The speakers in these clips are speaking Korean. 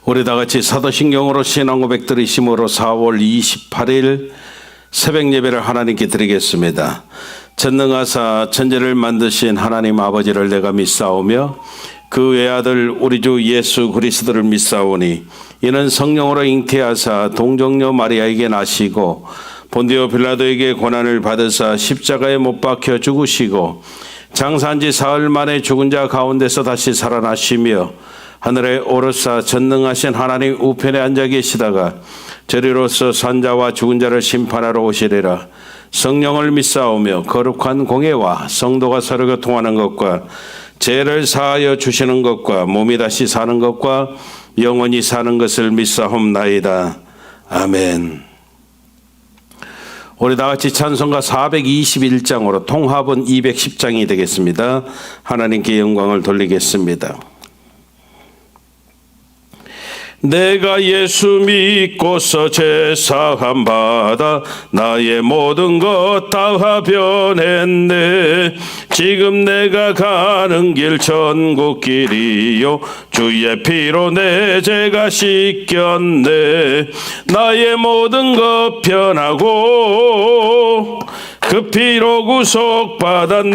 우리 다 같이 사도신경으로 신앙 고백 드리심으로 4월 28일 새벽 예배를 하나님께 드리겠습니다. 전능하사 천지를 만드신 하나님 아버지를 내가 믿사오며 그 외아들 우리 주 예수 그리스도를 믿사오니 이는 성령으로 잉태하사 동정녀 마리아에게 나시고 본디오 빌라도에게 고난을 받으사 십자가에 못 박혀 죽으시고 장사한 지 사흘 만에 죽은 자 가운데서 다시 살아나시며 하늘에 오르사 전능하신 하나님 우편에 앉아 계시다가 저리로서 산자와 죽은 자를 심판하러 오시리라. 성령을 믿사오며 거룩한 공예와 성도가 서로 교통하는 것과 죄를 사하여 주시는 것과 몸이 다시 사는 것과 영원히 사는 것을 믿사옵나이다. 아멘. 우리 다 같이 찬송가 421장으로 통합은 210장이 되겠습니다. 하나님께 영광을 돌리겠습니다. 내가 예수 믿고서 제사함 받아 나의 모든 것 다 변했네. 지금 내가 가는 길 천국 길이요 주의 피로 내 죄가 씻겼네. 나의 모든 것 변하고 그 피로 구속받았네.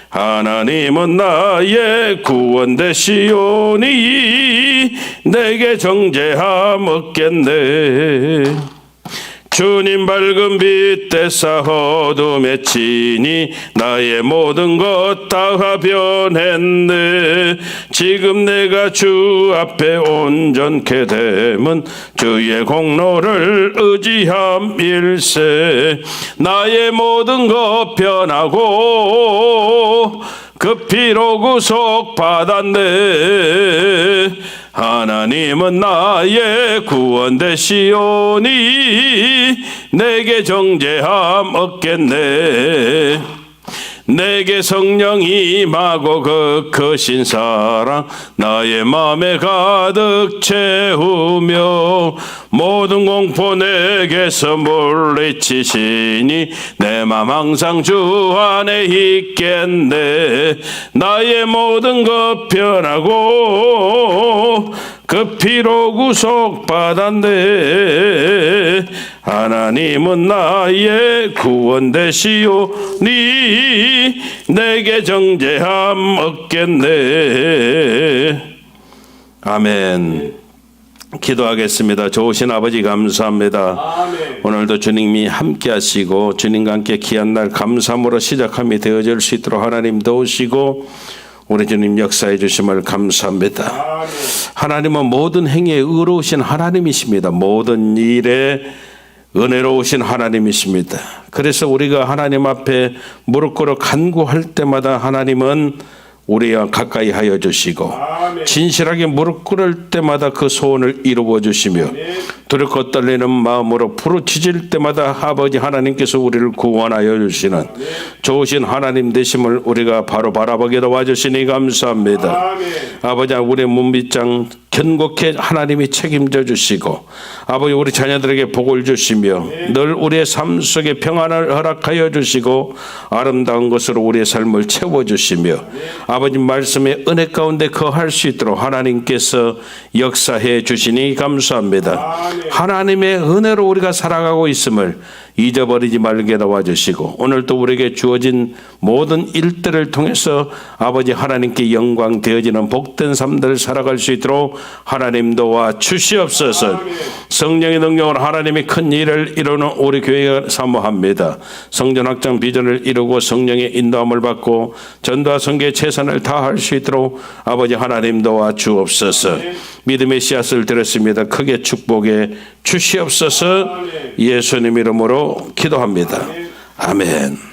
하나님은 나의 구원 되시오니 내게 정죄함 없겠네. 주님 밝은 빛 대사 어둠에 치니 나의 모든 것 다 변했네. 지금 내가 주 앞에 온전케 됨은 주의 공로를 의지함일세. 나의 모든 것 변하고 그 피로 구속받았네. 하나님은 나의 구원 되시오니 내게 정죄함 없겠네. 내게 성령이 임하고 그 크신 사랑 나의 마음에 가득 채우며 모든 공포 내게서 물리치시니 내 맘 항상 주 안에 있겠네. 나의 모든 것 변하고 그 피로 구속받았네. 하나님은 나의 구원 되시오니 내게 정죄함 없겠네. 아멘. 기도하겠습니다. 좋으신 아버지 감사합니다. 아멘. 오늘도 주님이 함께 하시고 주님과 함께 귀한 날 감사함으로 시작함이 되어질 수 있도록 하나님 도우시고 우리 주님 역사해 주심을 감사합니다. 아멘. 하나님은 모든 행위에 의로우신 하나님이십니다. 모든 일에 은혜로우신 하나님이십니다. 그래서 우리가 하나님 앞에 무릎 꿇어 간구할 때마다 하나님은 우리와 가까이 하여 주시고 아멘. 진실하게 무릎 꿇을 때마다 그 소원을 이루어 주시며 두렵고 떨리는 마음으로 부르짖을 때마다 아버지 하나님께서 우리를 구원하여 주시는 아멘. 좋으신 하나님 되심을 우리가 바로 바라보게 도와주시니 감사합니다. 아멘. 아버지 우리의 문빗장 견고케 하나님이 책임져 주시고 아버지 우리 자녀들에게 복을 주시며 늘 우리의 삶 속에 평안을 허락하여 주시고 아름다운 것으로 우리의 삶을 채워주시며 아버지 말씀의 은혜 가운데 거할 수 있도록 하나님께서 역사해 주시니 감사합니다. 하나님의 은혜로 우리가 살아가고 있음을 잊어버리지 말게 도와주시고 오늘도 우리에게 주어진 모든 일들을 통해서 아버지 하나님께 영광 되어지는 복된 삶들을 살아갈 수 있도록 하나님 도와 주시옵소서. 성령의 능력으로 하나님이 큰 일을 이루는 우리 교회가 사모합니다. 성전 확장 비전을 이루고 성령의 인도함을 받고 전도와 선교의 최선을 다할 수 있도록 아버지 하나님 도와 주옵소서. 믿음의 씨앗을 드렸습니다. 크게 축복해 주시옵소서. 예수님 이름으로 기도합니다. 아멘.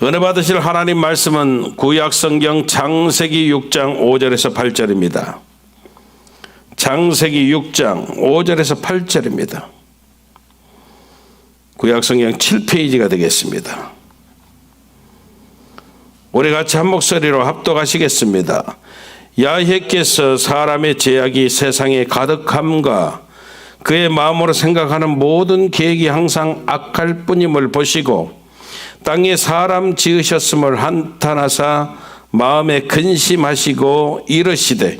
은혜 받으실 하나님 말씀은 구약 성경 창세기 6장 5절에서 8절입니다. 창세기 6장 5절에서 8절입니다. 구약 성경 7페이지가 되겠습니다. 우리 같이 한 목소리로 합독하시겠습니다. 야훼께서 사람의 죄악이 세상에 가득함과 그의 마음으로 생각하는 모든 계획이 항상 악할 뿐임을 보시고 땅에 사람 지으셨음을 한탄하사 마음에 근심하시고 이르시되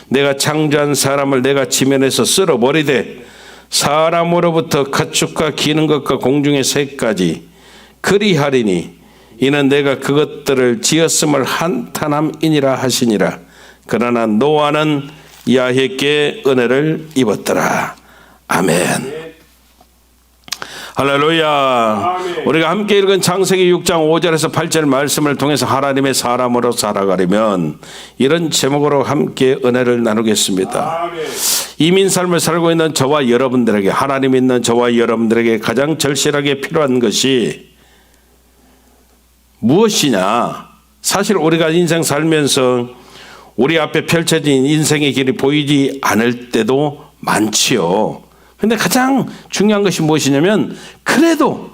내가 창조한 사람을 내가 지면에서 쓸어버리되 사람으로부터 가축과 기는 것과 공중의 새까지 그리하리니 이는 내가 그것들을 지었음을 한탄함이니라 하시니라. 그러나 노아는 야훼께 은혜를 입었더라. 아멘. 할렐루야. 아멘. 우리가 함께 읽은 창세기 6장 5절에서 8절 말씀을 통해서 하나님의 사람으로 살아가려면 이런 제목으로 함께 은혜를 나누겠습니다. 아멘. 이민 삶을 살고 있는 저와 여러분들에게, 하나님 있는 저와 여러분들에게 가장 절실하게 필요한 것이 무엇이냐? 사실 우리가 인생 살면서 우리 앞에 펼쳐진 인생의 길이 보이지 않을 때도 많지요. 근데 가장 중요한 것이 무엇이냐면 그래도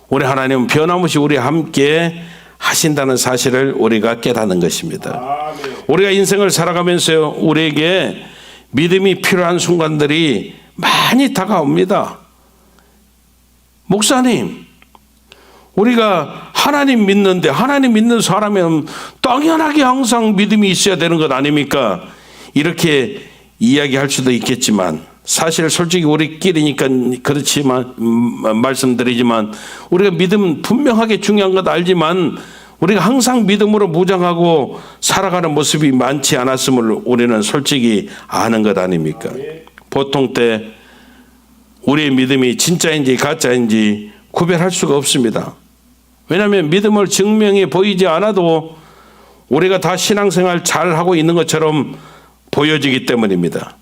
우리 하나님은 변함없이 우리와 함께 하신다는 사실을 우리가 깨닫는 것입니다. 아멘. 우리가 인생을 살아가면서 우리에게 믿음이 필요한 순간들이 많이 다가옵니다. 목사님, 우리가 하나님 믿는데 하나님 믿는 사람이면 당연하게 항상 믿음이 있어야 되는 것 아닙니까? 이렇게 이야기할 수도 있겠지만 사실 솔직히 우리끼리니까 그렇지만 말씀드리지만 우리가 믿음은 분명하게 중요한 것 알지만 우리가 항상 믿음으로 무장하고 살아가는 모습이 많지 않았음을 우리는 솔직히 아는 것 아닙니까? 보통 때 우리의 믿음이 진짜인지 가짜인지 구별할 수가 없습니다. 왜냐하면 믿음을 증명해 보이지 않아도 우리가 다 신앙생활 잘하고 있는 것처럼 보여지기 때문입니다.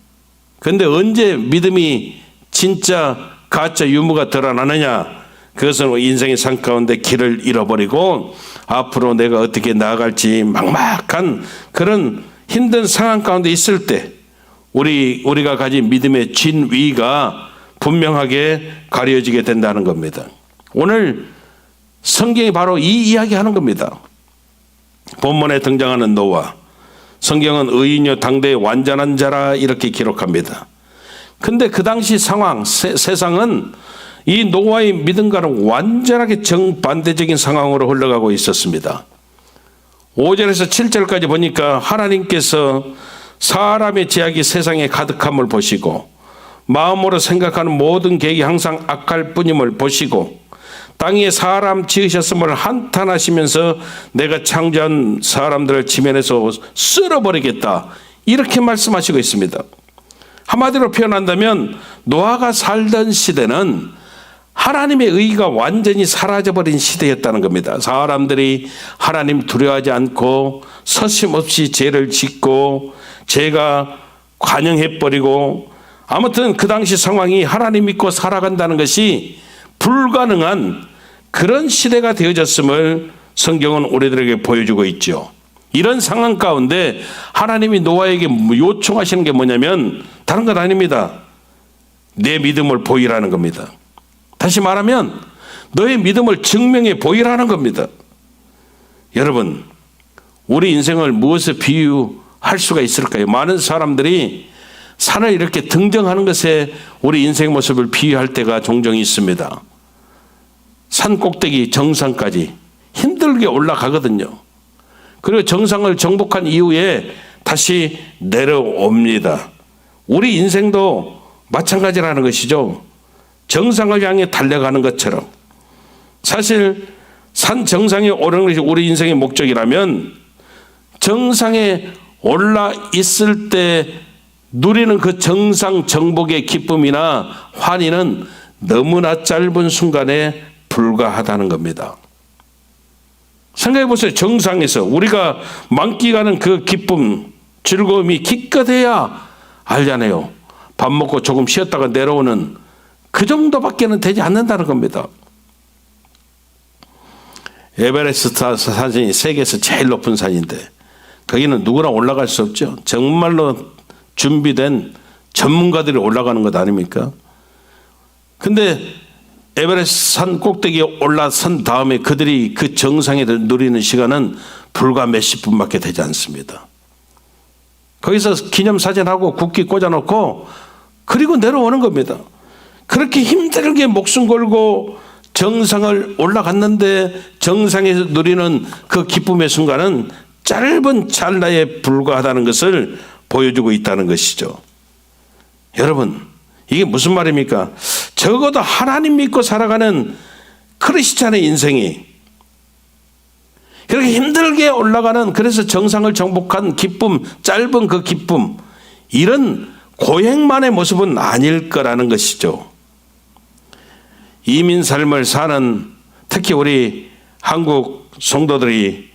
그런데 언제 믿음이 진짜 가짜 유무가 드러나느냐? 그것은 인생의 삶 가운데 길을 잃어버리고 앞으로 내가 어떻게 나아갈지 막막한 그런 힘든 상황 가운데 있을 때 우리가 가진 믿음의 진위가 분명하게 가려지게 된다는 겁니다. 오늘 성경이 바로 이 이야기하는 겁니다. 본문에 등장하는 노아, 성경은 의인이요 당대의 완전한 자라 이렇게 기록합니다. 근데 그 당시 상황, 세상은 이 노아의 믿음과는 완전하게 정반대적인 상황으로 흘러가고 있었습니다. 5절에서 7절까지 보니까 하나님께서 사람의 죄악이 세상에 가득함을 보시고 마음으로 생각하는 모든 계획이 항상 악할 뿐임을 보시고 땅에 사람 지으셨음을 한탄하시면서 내가 창조한 사람들을 지면에서 쓸어버리겠다 이렇게 말씀하시고 있습니다. 한마디로 표현한다면 노아가 살던 시대는 하나님의 의가 완전히 사라져버린 시대였다는 겁니다. 사람들이 하나님 두려워하지 않고 서심없이 죄를 짓고 죄가 관영해버리고 아무튼 그 당시 상황이 하나님 믿고 살아간다는 것이 불가능한 그런 시대가 되어졌음을 성경은 우리들에게 보여주고 있죠. 이런 상황 가운데 하나님이 노아에게 요청하시는 게 뭐냐면 다른 것 아닙니다. 내 믿음을 보이라는 겁니다. 다시 말하면 너의 믿음을 증명해 보이라는 겁니다. 여러분, 우리 인생을 무엇에 비유할 수가 있을까요? 많은 사람들이 산을 이렇게 등정하는 것에 우리 인생의 모습을 비유할 때가 종종 있습니다. 산 꼭대기 정상까지 힘들게 올라가거든요. 그리고 정상을 정복한 이후에 다시 내려옵니다. 우리 인생도 마찬가지라는 것이죠. 정상을 향해 달려가는 것처럼. 사실 산 정상에 오르는 것이 우리 인생의 목적이라면 정상에 올라 있을 때 누리는 그 정상 정복의 기쁨이나 환희는 너무나 짧은 순간에 불과하다는 겁니다. 생각해 보세요. 정상에서 우리가 만끽하는 그 기쁨, 즐거움이 기껏해야 알잖아요. 밥 먹고 조금 쉬었다가 내려오는 그 정도밖에는 되지 않는다는 겁니다. 에베레스트 산이 세계에서 제일 높은 산인데 거기는 누구나 올라갈 수 없죠. 정말로 준비된 전문가들이 올라가는 것 아닙니까? 근데 에베레스트 산 꼭대기에 올라선 다음에 그들이 그 정상에 누리는 시간은 불과 몇십 분밖에 되지 않습니다. 거기서 기념사진하고 국기 꽂아놓고 그리고 내려오는 겁니다. 그렇게 힘들게 목숨 걸고 정상을 올라갔는데 정상에서 누리는 그 기쁨의 순간은 짧은 찰나에 불과하다는 것을 보여주고 있다는 것이죠. 여러분, 이게 무슨 말입니까? 적어도 하나님 믿고 살아가는 크리스찬의 인생이 그렇게 힘들게 올라가는, 그래서 정상을 정복한 기쁨, 짧은 그 기쁨, 이런 고행만의 모습은 아닐 거라는 것이죠. 이민 삶을 사는 특히 우리 한국 성도들이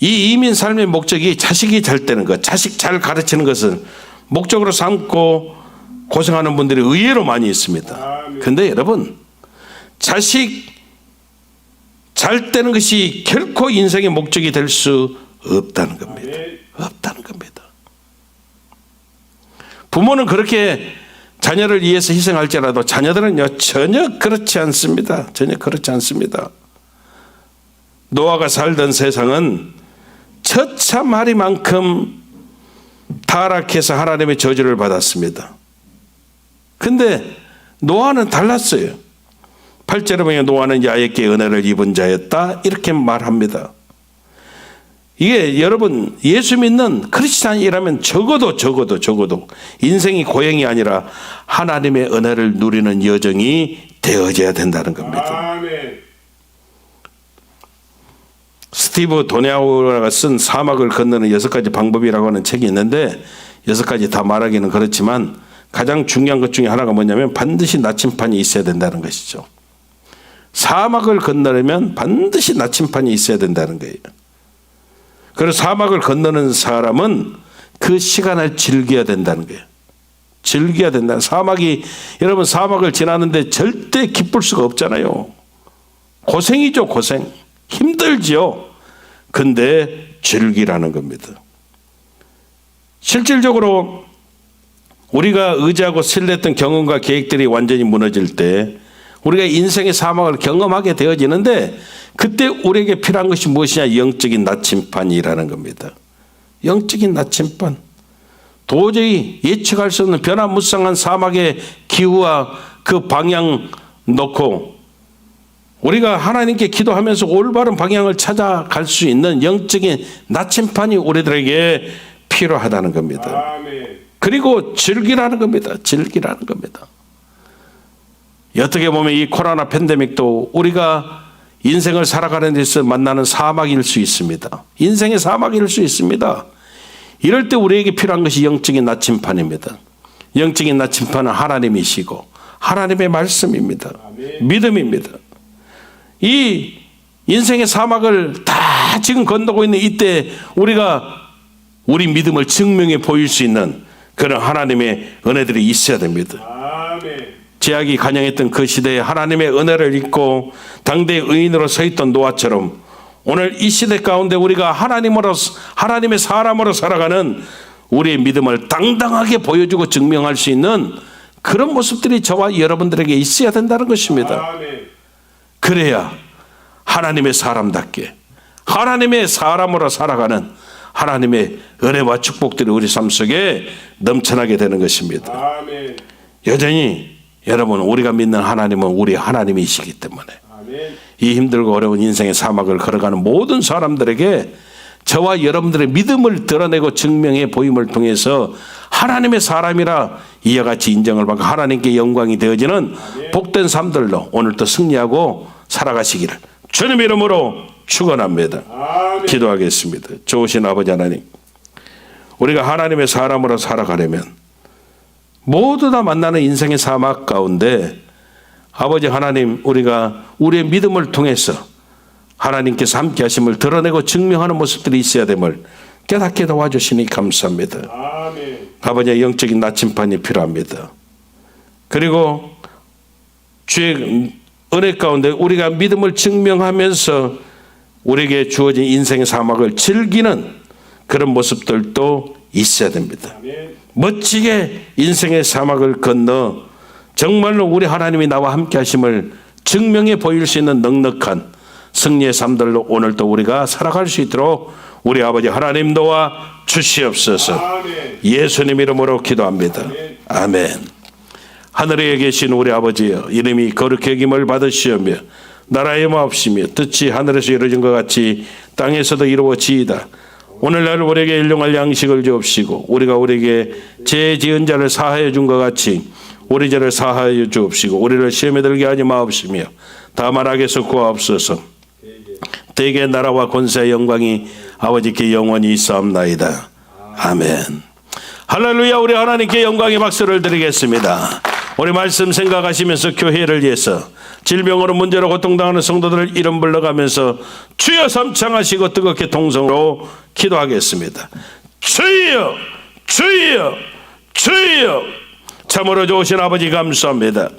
이 이민 삶의 목적이 자식이 잘 되는 것, 자식 잘 가르치는 것을 목적으로 삼고 고생하는 분들이 의외로 많이 있습니다. 그런데 여러분, 자식 잘 되는 것이 결코 인생의 목적이 될 수 없다는 겁니다. 없다는 겁니다. 부모는 그렇게 자녀를 위해서 희생할지라도 자녀들은요, 전혀 그렇지 않습니다. 전혀 그렇지 않습니다. 노아가 살던 세상은 처참하리만큼 타락해서 하나님의 저주를 받았습니다. 근데 노아는 달랐어요. 8절에 보면 노아는 야훼께 은혜를 입은 자였다, 이렇게 말합니다. 이게 여러분, 예수 믿는 크리스찬이라면 적어도 인생이 고행이 아니라 하나님의 은혜를 누리는 여정이 되어져야 된다는 겁니다. 아멘. 스티브 도냐우라가 쓴 사막을 건너는 6가지 방법이라고 하는 책이 있는데 6가지 다 말하기는 그렇지만 가장 중요한 것 중에 하나가 뭐냐면 반드시 나침판이 있어야 된다는 것이죠. 사막을 건너려면 반드시 나침판이 있어야 된다는 거예요. 그래서 사막을 건너는 사람은 그 시간을 즐겨야 된다는 거예요. 즐겨야 된다. 여러분, 사막을 지나는데 절대 기쁠 수가 없잖아요. 고생이죠, 고생. 힘들죠. 근데 즐기라는 겁니다. 실질적으로 우리가 의지하고 신뢰했던 경험과 계획들이 완전히 무너질 때 우리가 인생의 사막을 경험하게 되어지는데, 그때 우리에게 필요한 것이 무엇이냐? 영적인 나침판이라는 겁니다. 영적인 나침판. 도저히 예측할 수 없는 변화무쌍한 사막의 기후와 그 방향 놓고 우리가 하나님께 기도하면서 올바른 방향을 찾아갈 수 있는 영적인 나침판이 우리들에게 필요하다는 겁니다. 아멘. 그리고 즐기라는 겁니다. 즐기라는 겁니다. 어떻게 보면 이 코로나 팬데믹도 우리가 인생을 살아가는 데서 만나는 사막일 수 있습니다. 인생의 사막일 수 있습니다. 이럴 때 우리에게 필요한 것이 영적인 나침판입니다. 영적인 나침판은 하나님이시고 하나님의 말씀입니다. 아멘. 믿음입니다. 이 인생의 사막을 다 지금 건너고 있는 이때 우리가 우리 믿음을 증명해 보일 수 있는 그런 하나님의 은혜들이 있어야 됩니다. 아멘. 제약이 간영했던 그 시대에 하나님의 은혜를 입고 당대의 의인으로 서 있던 노아처럼 오늘 이 시대 가운데 우리가 하나님의 사람으로 살아가는 우리의 믿음을 당당하게 보여주고 증명할 수 있는 그런 모습들이 저와 여러분들에게 있어야 된다는 것입니다. 아멘. 그래야 하나님의 사람답게 하나님의 사람으로 살아가는 하나님의 은혜와 축복들이 우리 삶 속에 넘쳐나게 되는 것입니다. 아멘. 여전히 여러분, 우리가 믿는 하나님은 우리 하나님이시기 때문에 아멘. 이 힘들고 어려운 인생의 사막을 걸어가는 모든 사람들에게 저와 여러분들의 믿음을 드러내고 증명해 보임을 통해서 하나님의 사람이라 이와 같이 인정을 받고 하나님께 영광이 되어지는 아멘. 복된 삶들로 오늘도 승리하고 살아가시기를 주님 이름으로 축원합니다. 아멘. 기도하겠습니다. 좋으신 아버지 하나님, 우리가 하나님의 사람으로 살아가려면 모두 다 만나는 인생의 사막 가운데 아버지 하나님, 우리가 우리의 믿음을 통해서 하나님께서 함께 하심을 드러내고 증명하는 모습들이 있어야 됨을 깨닫게 도와주시니 감사합니다. 아멘. 아버지의 영적인 나침판이 필요합니다. 그리고 주의 은혜 가운데 우리가 믿음을 증명하면서 우리에게 주어진 인생의 사막을 즐기는 그런 모습들도 있어야 됩니다. 아멘. 멋지게 인생의 사막을 건너 정말로 우리 하나님이 나와 함께 하심을 증명해 보일 수 있는 넉넉한 승리의 삶들로 오늘도 우리가 살아갈 수 있도록 우리 아버지 하나님 도와 주시옵소서. 아멘. 예수님 이름으로 기도합니다. 아멘. 아멘. 하늘에 계신 우리 아버지여, 이름이 거룩히 여김을 받으시오며 나라의 마옵시며 뜻이 하늘에서 이루어진 것 같이 땅에서도 이루어지이다. 오늘날 우리에게 일용할 양식을 주옵시고 우리가 우리에게 죄 지은 자를 사하여 준 것 같이 우리 죄를 사하여 주옵시고 우리를 시험에 들게 하지 마옵시며 다만 악에서 구하옵소서. 대개 나라와 권세의 영광이 아버지께 영원히 있사옵나이다. 아멘. 할렐루야. 우리 하나님께 영광의 박수를 드리겠습니다. 우리 말씀 생각하시면서 교회를 위해서 질병으로 문제로 고통당하는 성도들을 이름 불러가면서 주여 삼창하시고 뜨겁게 통성으로 기도하겠습니다. 주여 주여 주여. 참으로 좋으신 아버지 감사합니다.